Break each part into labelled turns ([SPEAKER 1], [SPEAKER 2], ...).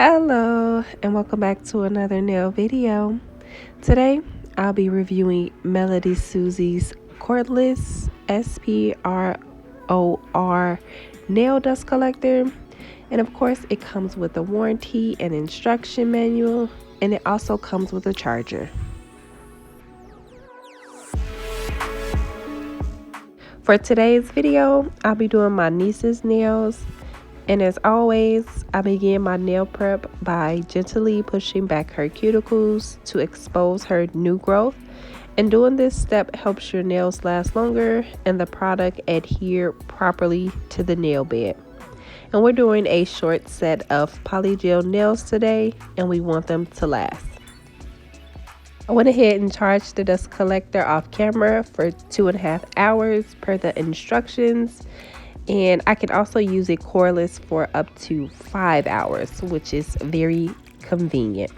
[SPEAKER 1] Hello and welcome back to another nail video. Today I'll be reviewing MelodySusie's cordless SPROR nail dust collector, and of course it comes with a warranty and instruction manual, and it also comes with a charger. For today's video, I'll be doing my niece's nails. And as always, I begin my nail prep by gently pushing back her cuticles to expose her new growth. And doing this step helps your nails last longer and the product adhere properly to the nail bed. And we're doing a short set of polygel nails today, and we want them to last. I went ahead and charged the dust collector off camera for 2.5 hours per the instructions. And I can also use it cordless for up to 5 hours, which is very convenient.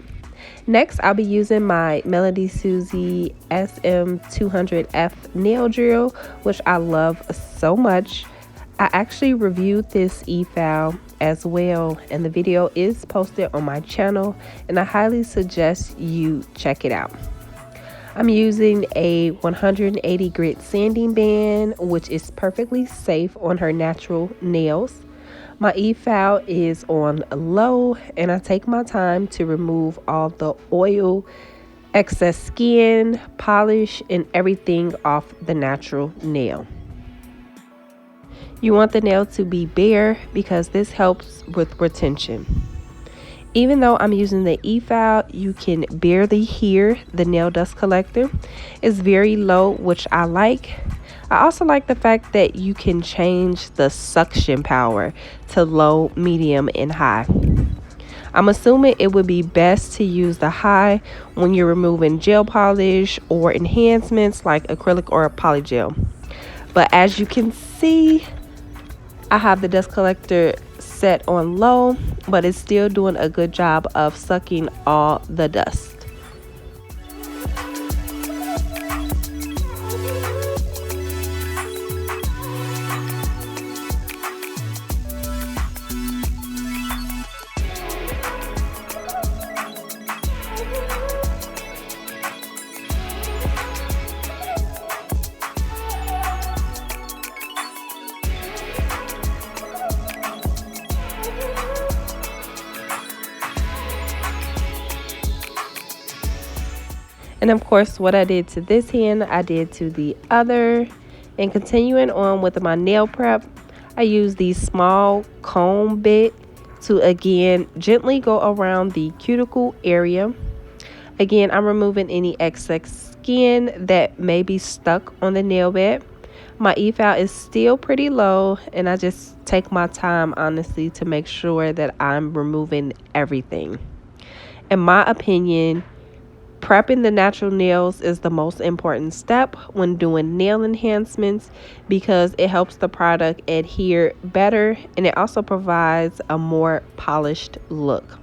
[SPEAKER 1] Next, I'll be using my MelodySusie SM200F nail drill, which I love so much. I actually reviewed this e-file as well, and the video is posted on my channel, and I highly suggest you check it out. I'm using a 180 grit sanding band, which is perfectly safe on her natural nails. My e-file is on low, and I take my time to remove all the oil, excess skin, polish, and everything off the natural nail. You want the nail to be bare because this helps with retention. Even though I'm using the e-file, you can barely hear the nail dust collector. It's very low, which I like. I also like the fact that you can change the suction power to low, medium, and high. I'm assuming it would be best to use the high when you're removing gel polish or enhancements like acrylic or polygel. But as you can see, I have the dust collector set on low, but it's still doing a good job of sucking all the dust. And of course, what I did to this hand, I did to the other. And continuing on with my nail prep, I use the small comb bit to again gently go around the cuticle area. Again, I'm removing any excess skin that may be stuck on the nail bed. My e-file is still pretty low, and I just take my time, honestly, to make sure that I'm removing everything. In my opinion, prepping the natural nails is the most important step when doing nail enhancements because it helps the product adhere better, and it also provides a more polished look.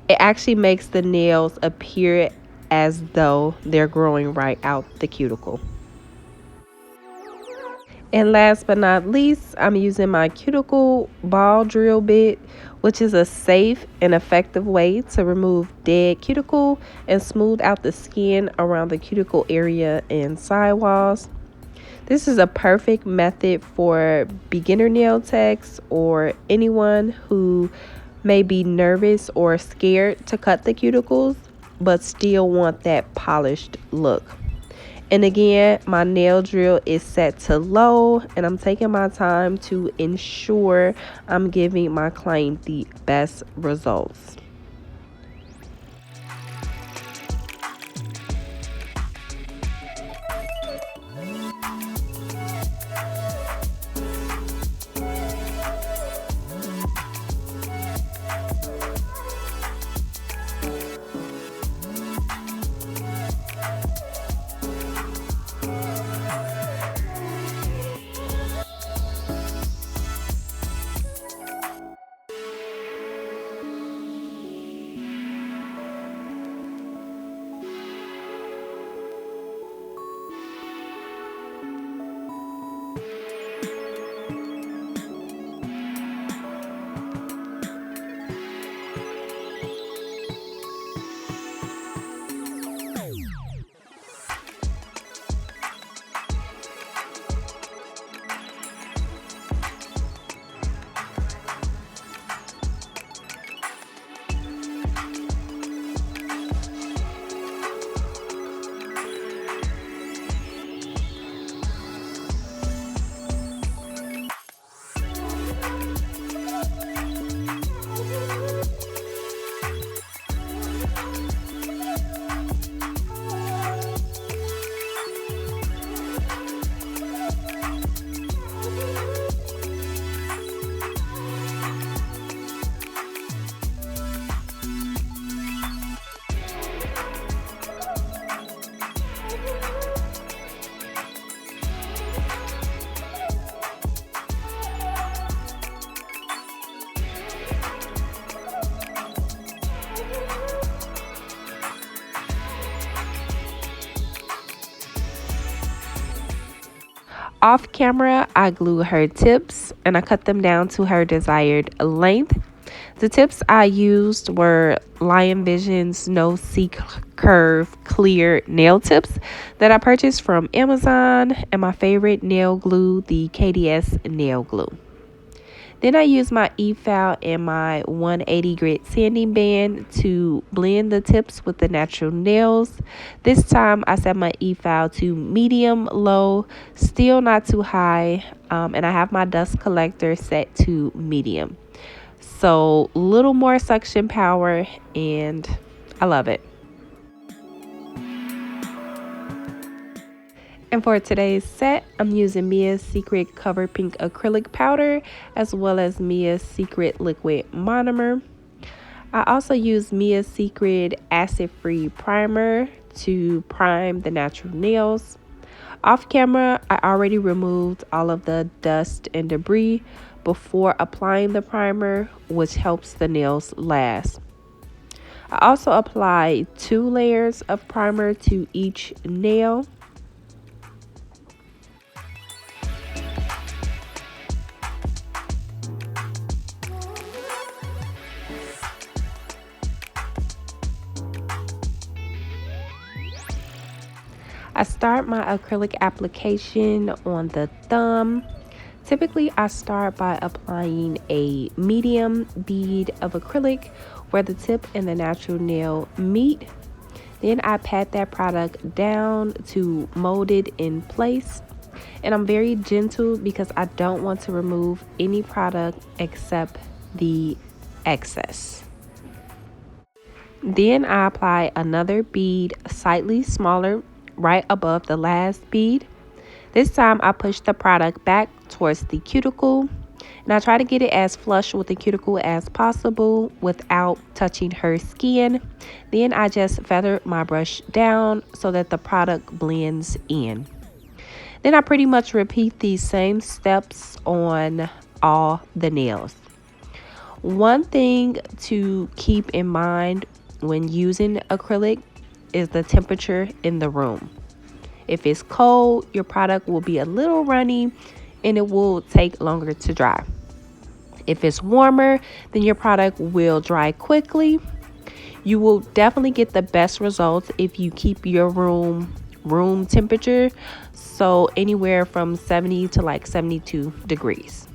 [SPEAKER 1] It actually makes the nails appear as though they're growing right out the cuticle. And last but not least, I'm using my cuticle ball drill bit, which is a safe and effective way to remove dead cuticle and smooth out the skin around the cuticle area and sidewalls. This is a perfect method for beginner nail techs or anyone who may be nervous or scared to cut the cuticles but still want that polished look. And again, my nail drill is set to low, and I'm taking my time to ensure I'm giving my client the best results. Off camera, I glue her tips and I cut them down to her desired length. The tips I used were Lion Vision's No C Curve Clear nail tips that I purchased from Amazon, and my favorite nail glue, the KDS nail glue. Then I used my E-File and my 180 grit sanding band to blend the tips with the natural nails. This time I set my E-File to medium low, still not too high, and I have my dust collector set to medium. So little more suction power, and I love it. And for today's set, I'm using Mia's Secret Cover Pink Acrylic Powder as well as Mia's Secret Liquid Monomer. I also use Mia's Secret Acid Free Primer to prime the natural nails. Off camera, I already removed all of the dust and debris before applying the primer, which helps the nails last. I also apply 2 layers of primer to each nail. I start my acrylic application on the thumb. Typically, I start by applying a medium bead of acrylic where the tip and the natural nail meet. Then I pat that product down to mold it in place. And I'm very gentle because I don't want to remove any product except the excess. Then I apply another bead slightly smaller right above the last bead. This time I push the product back towards the cuticle, and I try to get it as flush with the cuticle as possible without touching her skin. Then I just feather my brush down so that the product blends in. Then I pretty much repeat these same steps on all the nails. One thing to keep in mind when using acrylic is the temperature in the room. If it's cold, your product will be a little runny and it will take longer to dry. If it's warmer, then your product will dry quickly. You will definitely get the best results if you keep your room temperature, so anywhere from 70 to like 72 degrees.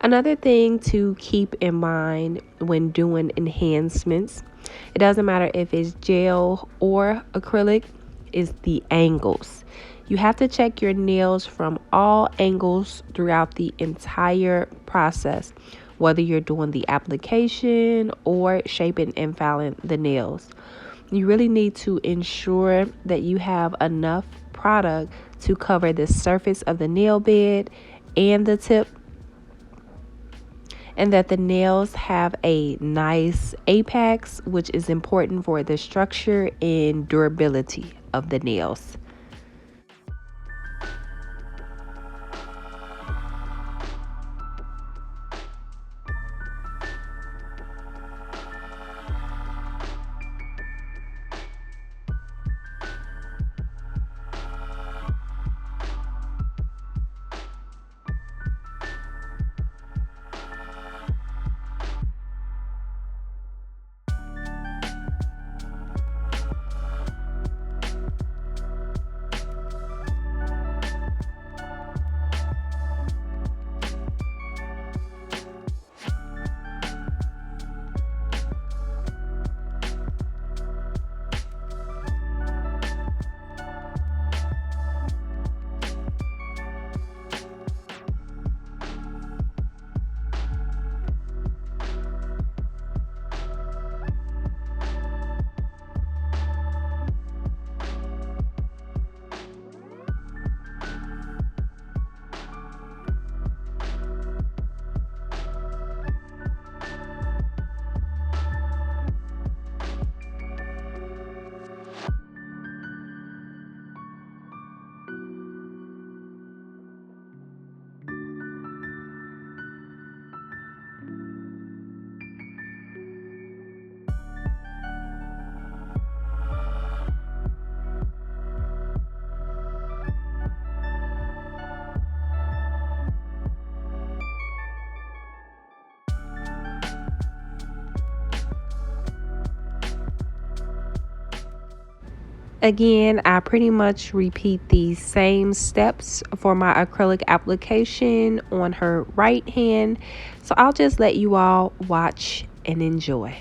[SPEAKER 1] Another thing to keep in mind when doing enhancements, it doesn't matter if it's gel or acrylic, is the angles. You have to check your nails from all angles throughout the entire process, whether you're doing the application or shaping and filing the nails. You really need to ensure that you have enough product to cover the surface of the nail bed and the tip, and that the nails have a nice apex, which is important for the structure and durability of the nails. Again, I pretty much repeat these same steps for my acrylic application on her right hand. So I'll just let you all watch and enjoy.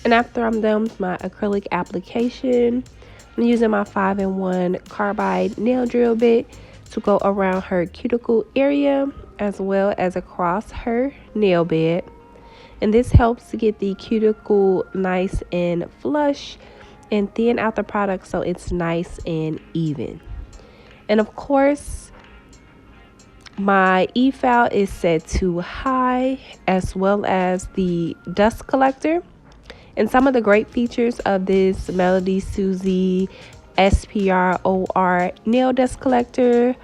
[SPEAKER 1] And after I'm done with my acrylic application, I'm using my 5-in-1 carbide nail drill bit to go around her cuticle area as well as across her nail bed. And this helps to get the cuticle nice and flush and thin out the product so it's nice and even. And of course, my e-file is set to high as well as the dust collector. And some of the great features of this MelodySusie SPROR nail dust collector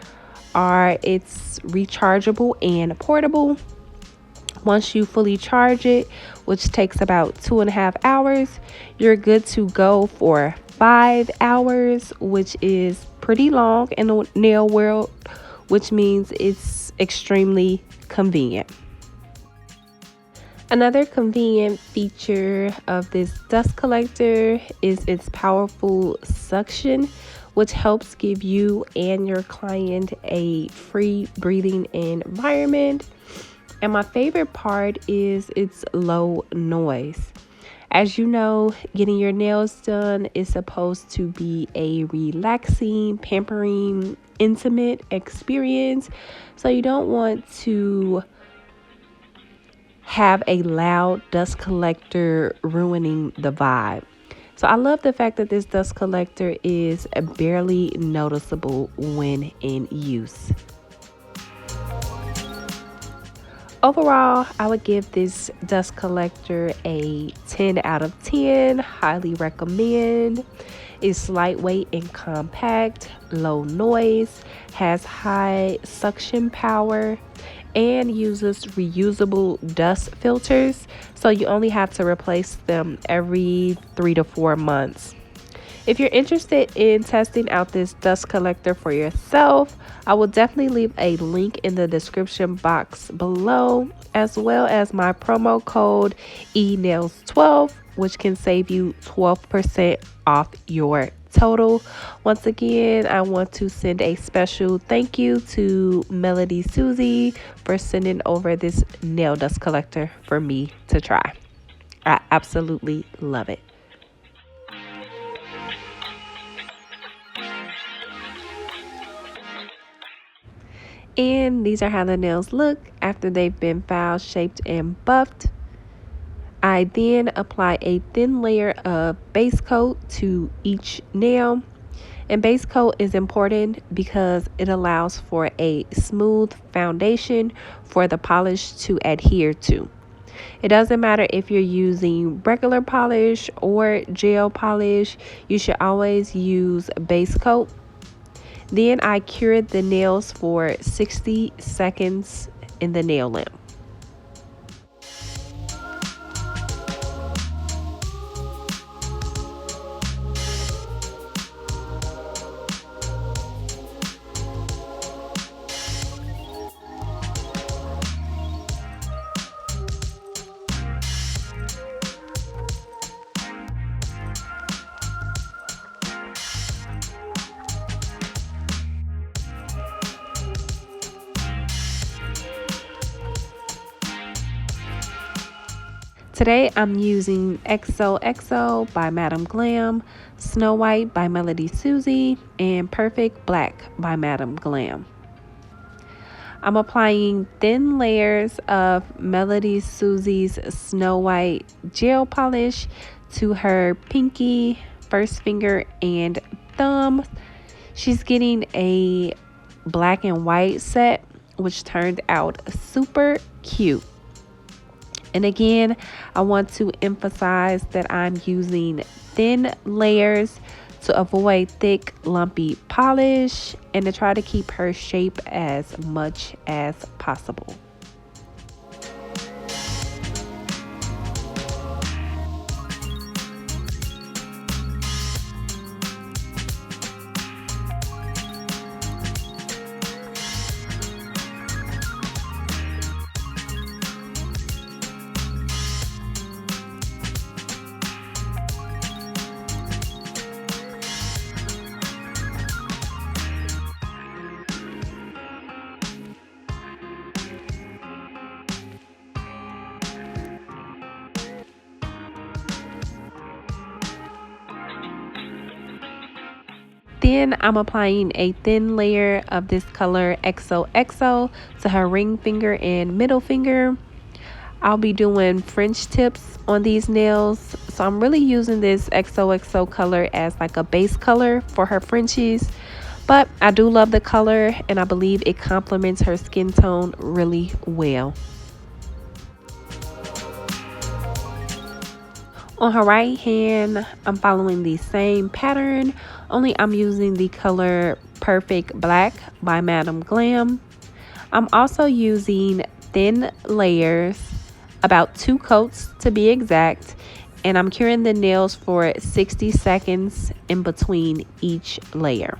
[SPEAKER 1] are it's rechargeable and portable, Once you fully charge it, which takes about 2.5 hours, you're good to go for 5 hours, which is pretty long in the nail world, which means it's extremely convenient. Another convenient feature of this dust collector is its powerful suction, which helps give you and your client a free breathing environment. And my favorite part is its low noise. As you know, getting your nails done is supposed to be a relaxing, pampering, intimate experience. So you don't want to have a loud dust collector ruining the vibe. So I love the fact that this dust collector is barely noticeable when in use. Overall, I would give this dust collector a 10 out of 10. Highly recommend. It's lightweight and compact, low noise, has high suction power, and uses reusable dust filters, so you only have to replace them every 3 to 4 months. If you're interested in testing out this dust collector for yourself, I will definitely leave a link in the description box below, as well as my promo code eNails12, which can save you 12% off your total. Once again, I want to send a special thank you to MelodySusie for sending over this nail dust collector for me to try. I absolutely love it. And these are how the nails look after they've been filed, shaped, and buffed. I then apply a thin layer of base coat to each nail. And base coat is important because it allows for a smooth foundation for the polish to adhere to. It doesn't matter if you're using regular polish or gel polish, you should always use base coat. Then I cured the nails for 60 seconds in the nail lamp. Today I'm using XOXO by Madam Glam, Snow White by MelodySusie, and Perfect Black by Madam Glam. I'm applying thin layers of MelodySusie's Snow White gel polish to her pinky, first finger, and thumb. She's getting a black and white set, which turned out super cute. And again, I want to emphasize that I'm using thin layers to avoid thick, lumpy polish and to try to keep her shape as much as possible. Then I'm applying a thin layer of this color XOXO to her ring finger and middle finger. I'll be doing French tips on these nails, so I'm really using this XOXO color as like a base color for her Frenchies. But I do love the color and I believe it complements her skin tone really well. On her right hand, I'm following the same pattern, only I'm using the color Perfect Black by Madam Glam. I'm also using thin layers about 2 coats to be exact, and I'm curing the nails for 60 seconds in between each layer.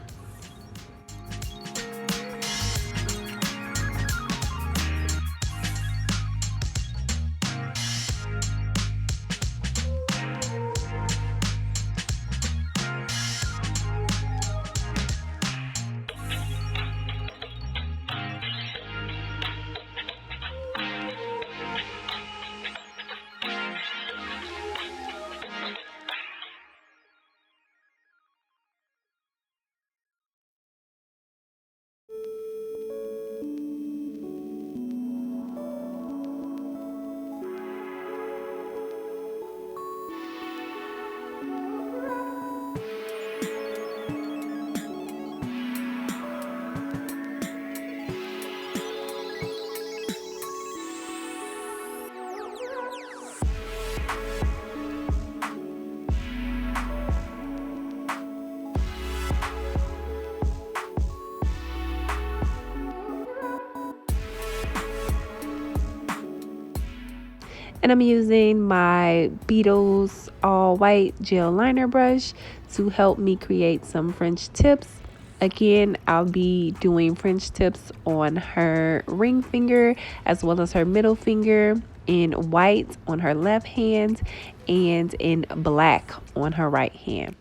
[SPEAKER 1] And I'm using my Beetles all white gel liner brush to help me create some French tips. Again, I'll be doing French tips on her ring finger as well as her middle finger, in white on her left hand and in black on her right hand.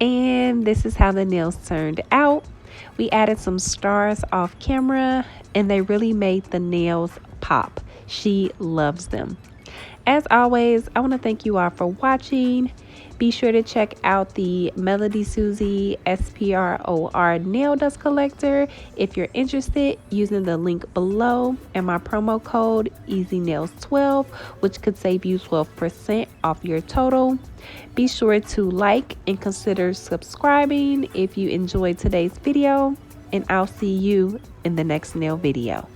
[SPEAKER 1] And this is how the nails turned out. We added some stars off camera and they really made the nails pop. She loves them. As always, I want to thank you all for watching. Be sure to check out the MelodySusie SPROR nail dust collector if you're interested, using the link below and my promo code EasyNails12, which could save you 12% off your total. Be sure to like and consider subscribing if you enjoyed today's video, and I'll see you in the next nail video.